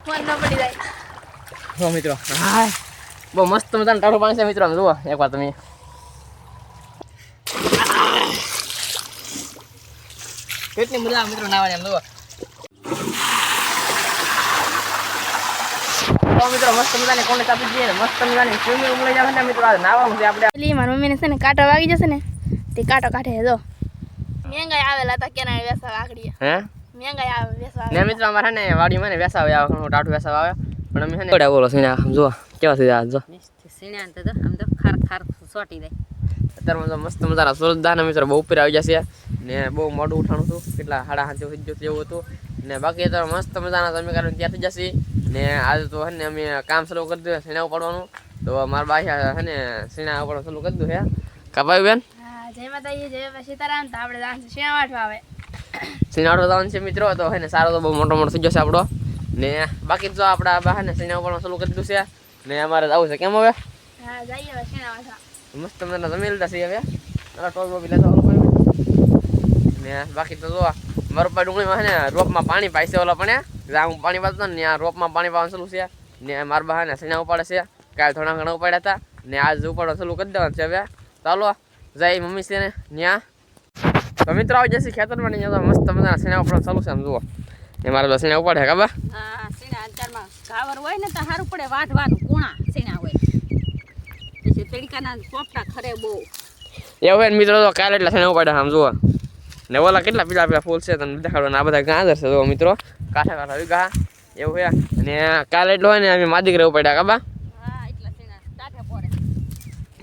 Phone ન પડી જાય. હો મિત્રો હા બહુ મસ્ત મજાનું ટાઢું પાણી છે મિત્રો. આમ જુઓ એકવાર તમે કેટલી મજા આવે મિત્રો નાવાની. આમ જુઓ તો મિત્રો મસ્ત મજાની કોને ચાપી દઈએ ને મસ્ત મજાની સ્વિમિંગ મળી જશે ને મિત્રો. આ નાવાનું છે આપણે. પેલી મારી મમ્મીને છે ને કાંટો વાગી જશે ને તે કાંટો કાઢે જો મેંગાઈ આવેલા હતા કેના વેસા આકડી હે મેંગાઈ આવે વેસા ને મિત્રો અમારે ને વાડીમાં ને વેસા આવે ટાઢું વેસા આવે પણ અમે છે ને બોલો સીણા આમ જુઓ કેવા થઈ જાય જો સીણા તો આમ તો ખાર ખાર સોટી જાય. અત્યારમાં તો મસ્ત મજાના સુરતદાના મિત્રો બહુ ઉપર આવી જશે ને બહુ મોડું ઉઠાણું હતું કેટલા 5:30 થઈ ગયું એવું હતું ને બાકી તો મસ્ત મજાના તમે કારણ ત્યાં થઈ જશે ને આજે તો હે ને અમે કામ શરૂ કરી દીધું સીણા ઉપાડવાનું. તો મારા બાઈ હે ને સીણા ઉપાડવાનું શરૂ કરી દીધું હે કાપાયું બેન. હા જય માતાજી જય સીતારામ. તો આપણે જાણ સીણા વાટવા આવે સીણા વાટવા જવાનું છે મિત્રો. તો હે ને સારો તો બહુ મોટો થઈ જશે આપણો ને બાકી તો આપણા બા ને સીણા ઉપાડવાનું શરૂ કરી દીધું છે ને અમારે જવું છે કેમ હવે. હા જઈએ હવે સીણા વાટવા. મસ્ત મજાના જમી લીધા છે હવે ટોલ બોબી લેતા ને બાકી તો જો મારો પા ડુંગળીમાં છે ને રોપમાં પાણી પાય છે ઓલા પણ જ્યાં હું પાણી પાતો ને ત્યાં રોપમાં પાણી પાવાનું ચાલુ છે ને મારા બા ને સીણા ઉપાડે છે કાલે થોડા ઘણા ઉપાડ્યા હતા ને આજ ઉપાડવા ચાલુ કરી દેવાનું છે હવે. ચાલો જાય મમ્મી છે ને ત્યાં તો મિત્રો આવી જશે ખેતરમાં ને તો મસ્ત મજાના સીણા ઉપાડવાનું ચાલુ છે. આમ જુઓ એ મારા તો સીણા ઉપાડે કાબા. હા સીણા અંતરમાં ઘાવર હોય ને તો સારું પડે વાઢવાનું કુણા સીણા હોય પછી તડકાના પોપટા ખરે બહુ એવું હોય ને મિત્રો તો કાલે એટલા સીણા ઉપાડ્યા. આમ જુઓ ને ઓલા કેટલા પીલા પીલા ફૂલ છે તમને દેખાડવાના. આ બધા ગાજર છે જો મિત્રો કાંઠા કાંઠા વીઘા એવું છે ને કાલે એટલો હોય ને અમે માદી કરે ઉપાડ્યા કાબા. હા એટલા સીણા કાંઠે પડે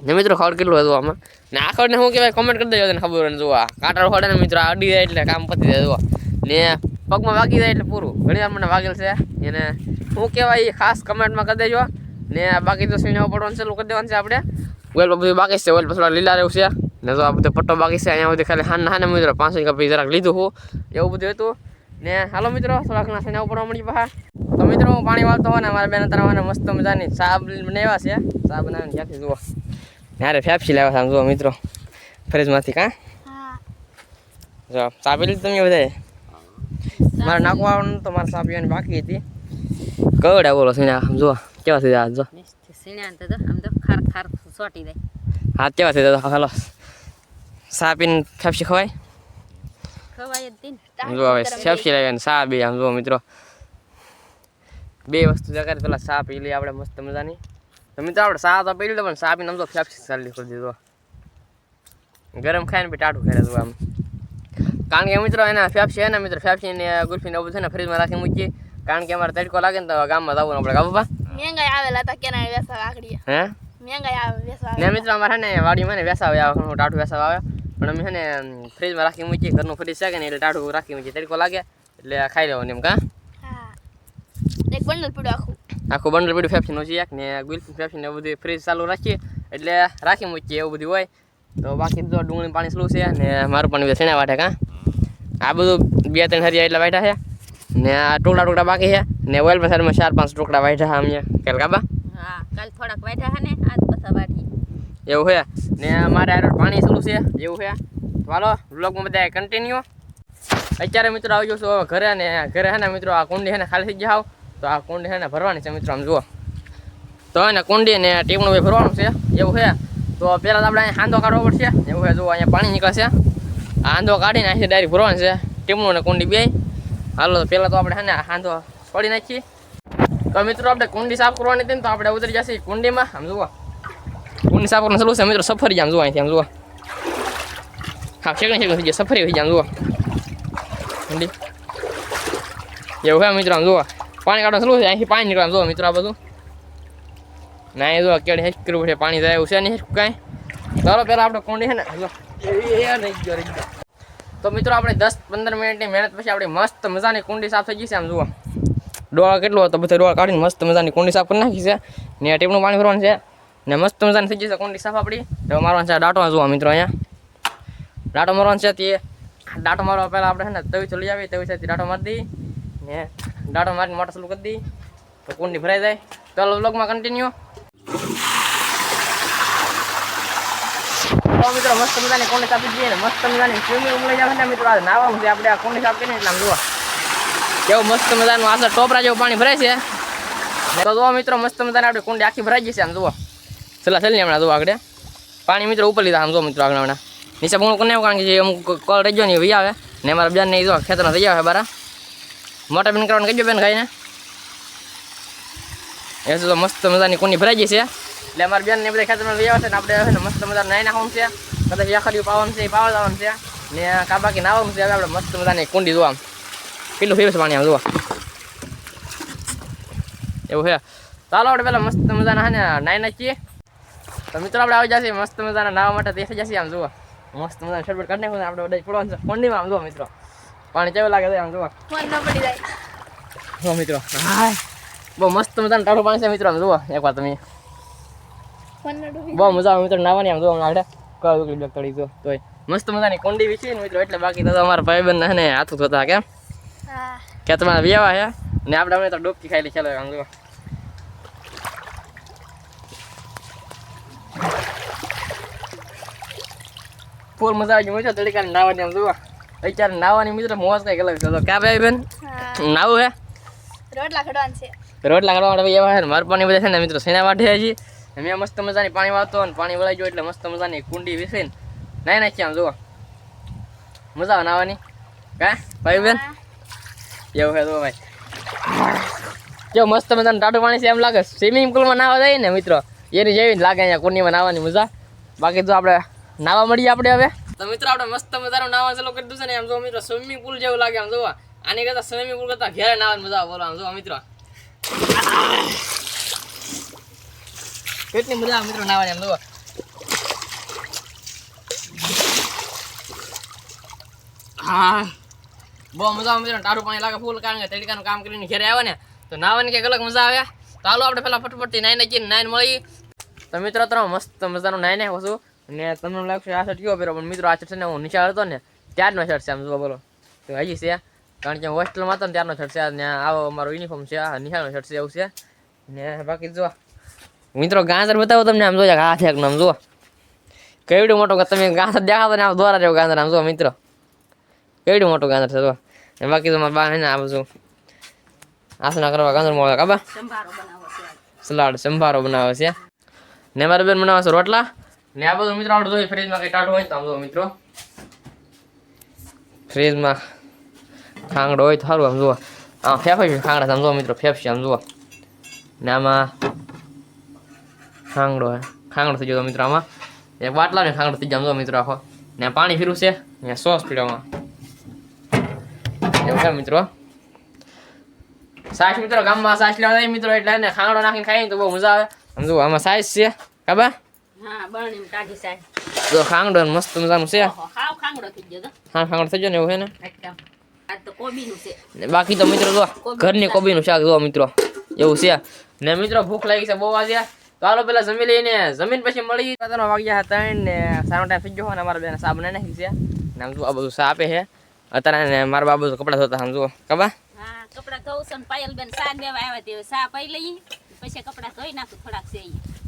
ને મિત્રો ખડ કેટલું હતું આમાં ને આ ખડને શું કહેવાય કોમેન્ટ કરી દેજો ને ખબર ને જોવા કાંટા ખડે ને મિત્રો અડી જાય એટલે કામ પતી જાય જોવા ને પગમાં વાગી જાય એટલે પૂરું. ઘણી વાર મને વાગેલ છે એને શું કહેવાય એ ખાસ કમેન્ટમાં કરી દેજો ને બાકી તો સીણા પડવાનું ચાલુ કરી દેવાનું છે આપણે. ઓઇલ પર બધું બાકી છે ઓઇલ પર થોડા લીલા રહેવું છે ને તો આ બધો પટ્ટો બાકી છે અહીંયા સુધી ખાલી હાને મિત્રો 5 કપી જરાક લીધું હું એવું બધું હતું ને. હાલો મિત્રો થોડાક ના સીણા પડવા મળી પાછા. તો મિત્રો હું પાણી વાળતો હોય ને મારા બેન તરવાને મસ્ત મજાની ચા બનાવ્યા છે. ચા બનાવીને ક્યાંથી જુઓ યારે ફેફસી લાવ્યા છે. જુઓ મિત્રો ફ્રીજમાંથી કાં જો ચા પી લીધી તમે બધાએ. મારે નાખવાનું તો મારે ચા પીવાની બાકી હતી. કવડા બોલો સીણા જુઓ કેવા થઈ જાય જો સીણા તો આમ તો ખાર ખાર સોટી જાય. હા કેવા થઈ જાય હાલો ચા પીને ફેફસી ખવાય ખવાય જ જો હવે ફેફસી લાવીને ચા બી આમ જુઓ મિત્રો બે વસ્તુ જગાડી પેલા ચા પી લઈએ આપણે મસ્ત મજાની. તો મિત્રો આપણે ચા તો પી લીધો પણ ચા પીને આમ તો ફેફસી ચાલી કરી દીધો ગરમ ખાઈને બી ટાઢું ખાઈ દીધું આમ. કારણ કે મિત્રો એના ફેફસી છે ને મિત્રો ફેફસી ને ગુલ્ફી એવું છે ને ફ્રીજમાં રાખી મૂકીએ કારણ કે અમારે તડકો લાગે ને તો ગામમાં જવું આપણે કાબુ બા મેંગાઈ આવેલા હતા કેના વેસા આકડી હે મેંગાઈ આવે વેસા ને મિત્રો અમારે છે ને વાડીમાં ને વેસા આવે ટાઢું વેસા આવે પણ અમે છે ને ફ્રીજમાં રાખી મૂકીએ ઘરનું ફ્રીજ છે કે ને એટલે ટાઢું રાખી મૂકીએ તડકો લાગે એટલે ખાઈ લેવાનું એમ કાં. હા એક બંડલ પડ્યું આખું બંડલ પડ્યું ફેફસીનું છે એક ને ગુલ્ફી ફેફસી ને બધું ફ્રીજ ચાલુ રાખીએ એટલે રાખી મૂકીએ એવું બધું હોય. તો બાકી તો ડુંગળી પાણી સ્લો છે ને મારું પણ સીણા વાટે કાં આ બધું 2-3 હરિયા એટલા વાટ્યા છે ને આ ટુકડા બાકી છે ને ઓઇલ પર સાઈડમાં 4-5 ટુકડા વાટ્યા છે અમને કાલ કાબા. હા કાલ થોડાક વાઢ્યા છે ને આજ પાછા વાઢી એવું છે ને મારે આ પાણી ચાલુ છે એવું છે. ચાલો વ્લોગમાં બધા કન્ટિન્યુ. અત્યારે મિત્રો આવી જશો હવે ઘરે ને ઘરે છે ને મિત્રો આ કુંડી છે ને ખાલી થઈ જાવ તો આ કુંડી છે ને ભરવાની છે મિત્રો. આમ જુઓ તો એને કુંડી ને ટીમણું ભાઈ ભરવાનું છે એવું છે. તો પહેલાં તો આપણે અહીંયા હાંધો કાઢવો પડશે એવું છે. જો અહીંયા પાણી નીકળશે આ હાંધો કાઢીને અહીંથી ડાયરેક્ટ ભરવાનું છે ટીમણું ને કુંડી બે. હાલો તો પહેલાં તો આપણે છે ને હાંધો છોડી નાખીએ. તો મિત્રો આપણે કુંડી સાફ કરવાની હતી ને તો આપણે ઉતરી જશે કુંડીમાં. આમ જુઓ કુંડી સાફ કરવાનું ચાલુ છે મિત્રો. સફરી આમ જુઓ અહીંથી આમ જુઓ હા શેકણી થઈ જાય સફરી થઈ જાય આમ જુઓ કુંડી એવું છે મિત્રો. આમ જુઓ પાણી કાઢવાનું ચાલુ છે અહીંથી પાણી નીકળવાનું જુઓ મિત્રો. આ બધું ના એ જુઓ કેળે હેચ કરવું પડે પાણી જાય એવું છે નહીં કાંઈ. ચાલો પહેલાં આપણે કુંડી છે ને રહી ગયો. તો મિત્રો આપણે 10-15 મિનિટની મહેનત પછી આપણી મસ્ત મજાની કુંડી સાફ થઈ ગઈ છે. આમ જુઓ ડોળા કેટલો હતો બધો ડોળા કાઢીને મસ્ત મજાની કુંડી સાફ કરી નાખી છે ને ટીપનું પાણી ભરવાનું છે ને મસ્ત મજાની થઈ જશે કુંડી સાફ આપણી. તો મારવાનું છે ડાટો જુઓ મિત્રો અહીંયા ડાટો મારવાનું છે. તે ડાટો મારવા પહેલાં આપણે છે ને તવીથી લઈ આવીએ તવીથી ડાટો મારી દઈએ ને ડાટો મારીને મોટર ચાલુ કરી દઈએ તો કુંડી ભરાઈ જાય. ચાલો વ્લોગમાં કન્ટિન્યુ. તો મિત્રો મસ્ત મજાની કુંડી સાફ દઈએ ને મસ્ત મજાની સ્વિમિંગ મળી જશે ને મિત્રો. આ નાવાનું છે આપણે આ કુંડી સાફ કરીને એટલે આમ જુઓ કેવું મસ્ત મજાનું આસર ટોપરા જેવું પાણી ભરાય છે તો જુઓ મિત્રો મસ્ત મજાને આપણે કુંડી આખી ભરાઈ જશે આમ જુઓ છેલ્લા છેલ્લી હમણાં જુઓ આગળ પાણી મિત્રો ઉપર લીધા આમ જુઓ મિત્રો આગળ હમણાં નીચે પૂર્ણ કરી કારણ કે જે અમુક કોલ રહી ગયો ને વી આવે ને અમારા બેન ને જો ખેતરમાં થઈ આવે બારા મોટા બેન કરવાનું કહેજો બેન ખાઈને એ તો મસ્ત મજાની કુંડી ભરાઈ ગઈ છે એટલે અમારા બેન ને બધા ખેતરમાં વી આવે છે ને આપણે મસ્ત મજાનું નાઈ નાખવાનું છે કદાચ યાખડિયું પાવાનું છે એ પાવા જવાનું છે ને કાબાકી નાવાનું છે હવે આપણે મસ્ત મજાની કુંડી જોવા આમ કેટલું ફેરવે છે પાણી આમ જોવા એવું છે ચાલો આપણે પેલા મસ્ત મજાના હે ને નાઈ નાખીએ તો મિત્રો આપણે આવી જશે મસ્ત મજાના નાવા માટે દેખાઈ જશે આમ જુઓ મસ્ત મજાના શરબત કાઢી નાખું આપણે બધા પડવાનું છે કુંડીમાં આમ જુઓ મિત્રો પાણી કેવું લાગે છે આમ જુઓ ફોન ન પડી જાય જુઓ મિત્રો હા બહુ મસ્ત મજાનું ટાઢું પાણી છે મિત્રો આમ જુઓ એકવાર તમે ફોન ન ડૂબી બહુ મજા આવે મિત્રો નાવાની આમ જુઓ આગળ કળ ઉકળી બ્લેક તળી જો તોય મસ્ત મજાની કુંડી વિછી ને મિત્રો એટલે બાકી તો અમારા ભાઈબંધ ને હાથું થતા કેમ હા કે તમારા વ્યવા છે ને આપણે અમે તો ડૂબકી ખાઈ લે ચાલો આમ જુઓ ફૂલ મજા આવી ગઈ મિત્રો તડકાને નાવાની આમ જુઓ અત્યારે નાવાની મિત્રો મોજ કઈ અલગ છે તો ક્યાં ભાઈ બેન નાવું હે રોટલા ખડવાનું છે રોટલા કરવા માટે એવા છે મારું પાણી બધા છે ને મિત્રો સેના વાઢે છે મેં મસ્ત મજાની પાણી વાળતો અને પાણી વળાઈ ગયો એટલે મસ્ત મજાની કુંડી વિસીને નાઈ નાખી આમ જુઓ મજા આવે નાવાની કાં ભાઈ બેન એવું છે તો ભાઈ જો મસ્ત મજાનું ટાટું પાણી છે એમ લાગે સ્વિમિંગ પુલમાં નાવા જાય ને મિત્રો એની જેવી જ લાગે અહીંયા કુંડીમાં નાવાની મજા બાકી તો આપણે નાવા મળીએ આપણે હવે તો મિત્રો આપણે મસ્ત મજાનું નાવા ચાલુ કરી દીધું છે ને એમ જો મિત્રો સ્વિમિંગ પુલ જેવું લાગે આમ જોવા આની કરતા સ્વિમિંગ પુલ કરતા ઘેરે નાવાની મજા આવે બોલો આમ જો મિત્રો કેટલી મજા આવે મિત્રો નાવાની આમ જોવા હા બહુ મજા આવે મિત્રો ટાઢું પાણી લાગે ફૂલ કારણ કે તડકાનું કામ કરીને ઘેરે આવે ને તો નાવાની કંઈક અલગ મજા આવે તો હાલો આપણે પેલા ફટફટથી નાઈ નાખીને નાઈને મળી તો મિત્રો તમે મસ્ત મજાનું નાઈ નાખો છું ને તમને લાગશે આ શર્ટ કેવો પહેરો પણ મિત્રો આ શર્ટ છે ને હું નિશાળ હતો ને ત્યારનો શર્ટ છે આમ જો બોલો તો હજી છે કારણ કે હોસ્ટેલમાં હતો ને ત્યારનો શર્ટ છે ને આવો અમારો યુનિફોર્મ છે આ નિશાળનો શર્ટ છે એવું છે ને બાકી જો મિત્રો ગાજર બતાવો તમને આમ જોયા હાથ એક આમ જુઓ કેવડું મોટું તમે ગાજર દેખાતો ને આમ દોરા જેવું ગાજર આમ જુઓ મિત્રો કેવડું મોટું ગાજર છે જો ને બાકી તો મારા બા ને આ બધું આસના કરવા ગાજર મળે કાબા સંભારો બનાવો છે સલાડ સંભારો બનાવે છે ને મારા બેન બનાવે છે રોટલા ને આ બધું મિત્રો આપણે જોઈએ ફ્રીજમાં કંઈ ટાઢું હોય તો આમ જો મિત્રો ફ્રીજમાં ખાંગડો હોય તો સારું આમ જુઓ આમ ફેફે ખાંગડા આમ જુઓ મિત્રો ફેફશે આમ જુઓ ને આમાં ખાંગડો થઈ ગયો મિત્રો આમાં એક બાટલા ને ખાંગડો થઈ જાય આમ જુઓ મિત્રો આખો ને પાણી ફીરું છે ને સોસ પીડવામાં એવું છે મિત્રો સાસ મિત્રો ગામમાં સાસ લેવા જાય મિત્રો એટલે ને ખાંગડો નાખીને ખાઈએ તો બહુ મજા આવે આમ જુઓ આમાં સાઈઝ છે ખબર હા બરણીમાં કાઢી સાહેબ જો ખાંગડો મસ્ત મજાનું છે હાવ ખાંગડો થઈ ગયો તો હા ખાંગડો થઈ ગયો ને એવું છે ને એકદમ આ તો કોબીનું છે ને બાકી તો મિત્રો જો ઘરની કોબીનું શાક જો મિત્રો એવું છે ને મિત્રો ભૂખ લાગી છે બહુ વાગ્યા તો હાલો પેલા જમી લઈને જમીન પછી મળી વાગ્યા હતા 3 ને સારો ટાઈમ થઈ ગયો અને અમારા બેન સાબ ને નાખી છે ને આમ જો આ બધું સા આપે છે અત્યારે ને મારા બાબુ કપડા ધોતા આમ જુઓ ખબર હા કપડા ધોઉં છું પાયલ બેન સા દેવા આવ્યા તે સા પાઈ લઈ પછી કપડા ધોઈ નાખું થોડાક છે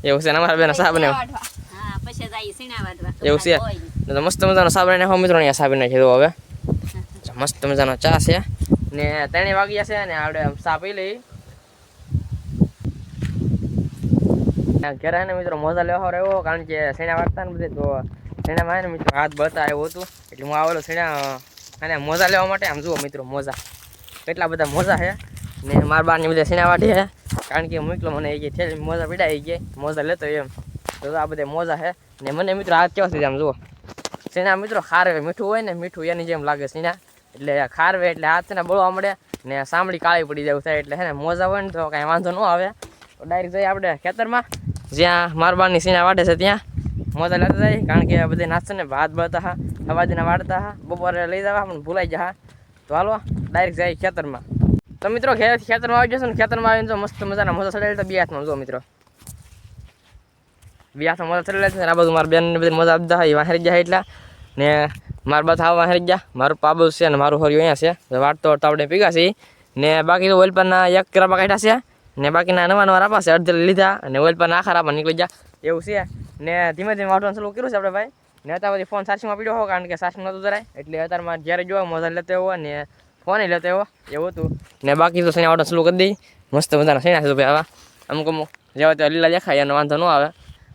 એવું છે ને અમારા બેન સાબ ને હા પછી જાય સીણા વાળવા એવું છે ને તો મસ્ત મજાનો સાબ ને હો મિત્રો અહીંયા સાબ નાખી દો હવે મસ્ત મજાનો ચા છે ને 3 વાગ્યા છે ને આપણે ચા પી લઈ ઘરે ને મિત્રો મોજા લેવા રહ્યો કારણ કે સેણા વાળતા ને બધે તો સેણામાં ને મિત્રો હાથ બળતા આવ્યો હતું એટલે હું આવેલો સેણા અને મોજા લેવા માટે આમ જુઓ મિત્રો મોજા કેટલા બધા મોજા છે ને મારા બારની બધા સેણા વાઢી છે કારણ કે મોકલો મને એ થેલી મોજા પીડાઈ ગઈ મોજા લેતો એમ તો આ બધા મોજા છે ને મને મિત્રો હાથ કેવા થઈ આમ જુઓ સેણા મિત્રો ખારવે મીઠું હોય ને મીઠું એની જેમ લાગે સેણા એટલે ખારવે એટલે હાથ ને બળવા મળે ને સાંભળી કાળી પડી જાય થાય એટલે હે ને મોજા હોય ને તો કાંઈ વાંધો ન આવે તો ડાયરેક્ટ જઈએ આપણે ખેતરમાં જ્યાં મારબારની સીના વાટે છે ત્યાં મોજા લેતા જાય કારણ કે બધે નાસ્તો ને ભાત બળતા હા અવાજના વાળતા હા બપોરે લઈ જવા પણ ભૂલાઈ જા તો હાલો ડાયરેક્ટ જાય ખેતરમાં તો મિત્રો ખેતરમાં આવી જશે ને ખેતરમાં આવીને જો મસ્ત મજાના મોજા ચડાવી તો 2 હાથમાં જો મિત્રો 2 હાથમાં મોજા ચડાવી છે આ બધું મારા બેન ને બધી મોજા આપતા હોય વાહરી જાય એટલા ને મારા બા થાવ વાહરી ગયા મારું પાબુ છે ને મારું હરિયો અહીંયા છે વાટતો આપણે પીગા છે ને બાકી તો ઓઇલ પરના 1 કરાબા કાઢ્યા છે ને બાકીના નવા આપા છે અડધે લીધા અને ઓઇલ પર આખા આપા નીકળી ગયા એવું છે ને ધીમે ધીમે વાટવાનું ચાલુ કર્યું છે આપણે ભાઈ ને અત્યારે બધી ફોન સાચીમાં પીડ્યો હોય કારણ કે સાચી નહોતું જરાય એટલે અત્યારમાં જ્યારે જોવા મોજા લેતો હોય ને ફોન લેતો હોય એવું હતું ને બાકી તો સેના વાટવાનું ચાલુ કરી દઈ મસ્ત મજાના સેના છે તો ભાઈ આવા અમુક અમુક જેવા તેવા લીલા દેખાય એનો વાંધો ન આવે.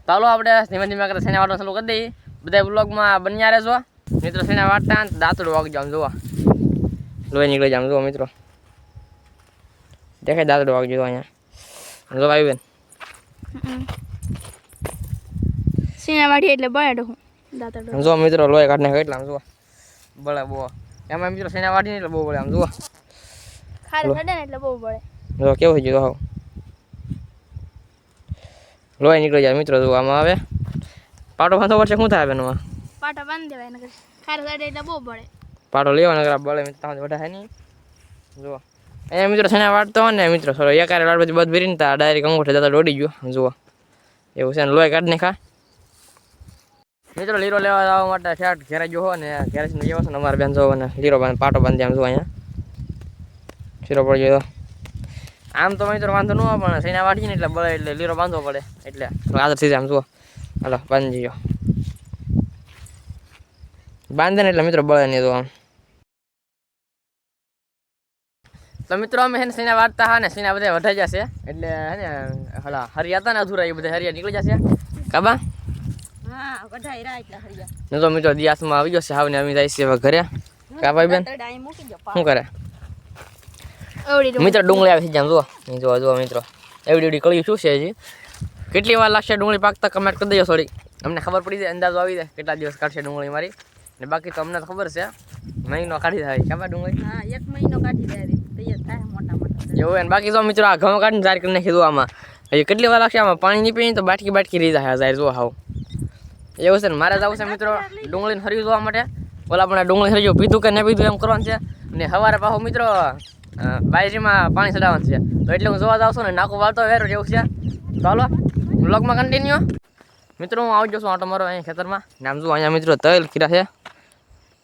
તો ચાલો આપણે ધીમે ધીમે કરતા શેણા વાટવાનું ચાલુ કરી દઈએ. બધા બ્લોગમાં બન્યા રહેજો મિત્રો. શેણા વાટતા દાંતડું વાગી જામ જોવા, લોહી નીકળી જામ જુઓ મિત્રો. દેખાય દાંતડું વાગી જતો અહીંયા જો આવી બેન. સીણા વાટી એટલે બળે હું દાંતડો જો મિત્રો લોહી કાઢને કેટલા આમ જુઓ બળે બહુ. એમાં મિત્રો શેણા વાટીને એટલે બહુ બળે આમ જુઓ. ખારું થડે ને એટલે બહુ બળે. જો કેવું થઈ ગયું હાવ લોહી નીકળી જાય મિત્રો. જો આમાં આવે પાટો બાંધો પડશે. શું થાય બેનમાં? પાટો બાંધી દેવાય નકર ખારું થડે એટલે બહુ બળે. પાટો લેવાનો નકર બળે મિત્રો. તમારે વઢાય નહીં. જુઓ અહીંયા મિત્રો શેણા વાટતો હોય ને મિત્રો થોડો એકારે વાટ બધી બધ ભરીને તા ડાયરેક્ટ અંગૂઠે જતા દોડી ગયો. જુઓ એવું છે ને લોહી કાઢી નાખા મિત્રો. લીરો લેવા જવા માટે શર્ટ ઘેરા જો હો ને ઘેરાથી લેવા છે ને અમારે બેન જો ને લીરો પાટો બાંધી આમ જો અહીંયા શીરો પડી ગયો. આમ તો મિત્રો વાંધો ન હોય પણ શેણા વાટીએ ને એટલે બળે એટલે લીરો બાંધવો પડે એટલે આદર થઈ જાય આમ જુઓ. હાલો બાંધી ગયો બાંધે ને એટલે મિત્રો બળે નહીં તો આમ. તો મિત્રો અમે છે ને શેણા વાટતા હા ને શેણા બધા વઢાઈ જશે એટલે હે ને હલા હરિયા હતા ને અધૂરા એ બધા હરિયા નીકળી જશે કાબા. હા વઢાઈ રહ્યા એટલે હરિયા. ને તો મિત્રો દિયાસમાં આવી જશે હાવ ને અમે જાય છે હવે ઘરે. કા ભાઈ બેન તડા અહીં મૂકી દો. શું કરે એવડી મિત્રો? ડુંગળી આવી જાય આમ જુઓ. જુઓ જુઓ મિત્રો એવડી એવડી કળી શું છે હજી. કેટલી વાર લાગશે ડુંગળી પાકતા કમેન્ટ કરી દેજો થોડી. અમને ખબર પડી જાય અંદાજો આવી જાય કેટલા દિવસ કાઢશે ડુંગળી મારી. ને બાકી તો અમને તો ખબર છે મહિનો કાઢી થાય ખબર ડુંગળી. હા 1 મહિનો કાઢી દે તૈયાર થાય મોટા મોટા. એવું હોય ને બાકી તો મિત્રો આ ઘઉં કાઢીને જાર કરી નાખી દઉં આમાં. હજી કેટલી વાર લાગશે આમાં પાણી નહીં પીને તો બાટકી રહી જાય જાર જુઓ હાવ એવું છે ને. મારે જવું છે મિત્રો ડુંગળીને હરી જોવા માટે. ઓલા પણ ડુંગળી હરી પીધું કે ન પીધું એમ કરવાનું છે. અને સવારે પાછું મિત્રો બાયરીમાં પાણી ચડાવવાનું છે તો એટલે હું જોવા જાઉં છું ને નાખું વાળતો વેરો એવું છે. તો હાલો બ્લોગમાં કન્ટિન્યુ મિત્રો. હું આવી જશું આટો મારો અહીંયા ખેતરમાં. નામ જુઓ અહીંયા મિત્રો તલ ખીરા છે.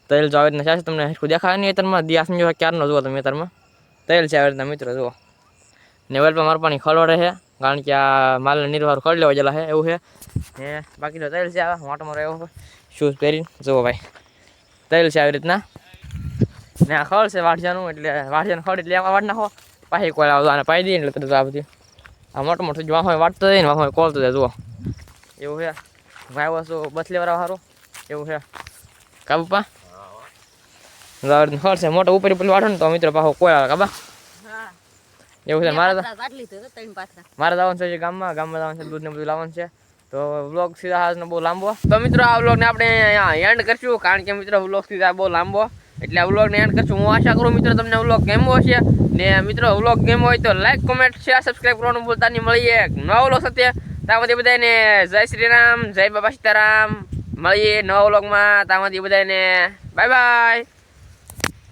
તલ જો આવી રીતના છે તમને હરખું દેખાય નહીં ખેતરમાં. દિયાસ જો ક્યારનો જુઓ તમે ખેતરમાં તલ છે આવી રીતના મિત્રો જુઓ. ને વેલ પર મારું પાણી ખળવાડે છે કારણ કે આ માલને નિર્વાહ ખોલી લેવા જેલા છે એવું છે. ને બાકી તો તલ છે આવા મોટો મારો એવો શૂઝ પહેરીને જુઓ ભાઈ તલ છે આવી રીતના. ને આ ખડ છે વાઢિયાનું એટલે વાઢિયાનું ખડ એટલે એમાં વાઢ નાખો પાછી કોળ આવતો અને પાઈ દઈએ એટલે તરત આ બધી આ મોટો મોટો જો વાંખો વાટતો જાય ને વાંખો કોળતો જાય જુઓ એવું છે. ભાઈ વસ્તુ બસલી વાળા સારું એવું છે કાબુપા. ખડ છે મોટો ઉપર વાઢો ને તો મિત્રો પાછો કોઈ આવે કાબા હા એવું છે. મારે વાટલી તો ત્રણ પાથરા. મારે જવાનું છે ગામમાં જવાનું છે દૂધ ને બધું લાવવાનું છે. તો વ્લોગ સીધા હાજનો બહુ લાંબો. તો મિત્રો આ વ્લોગને આપણે અહીંયા એન્ડ કરશું કારણ કે મિત્રો વ્લોગ સીધા બહુ લાંબો એટલે આ વ્લોગને એન્ડ કરશું. હું આશા કરું મિત્રો તમને વ્લોગ ગમ્યો હશે. ને મિત્રો વ્લોગ ગમ્યો હોય તો લાઈક કોમેન્ટ શેર સબસ્ક્રાઈબ કરવાનું ભૂલતા નહીં. મળીએ એક નવા વ્લોગ સાથે. ત્યાં બધાને જય શ્રી રામ જય બાબા સીતારામ. મળીએ નવા વ્લોગમાં. ત્યાં બધાને બાય બાય.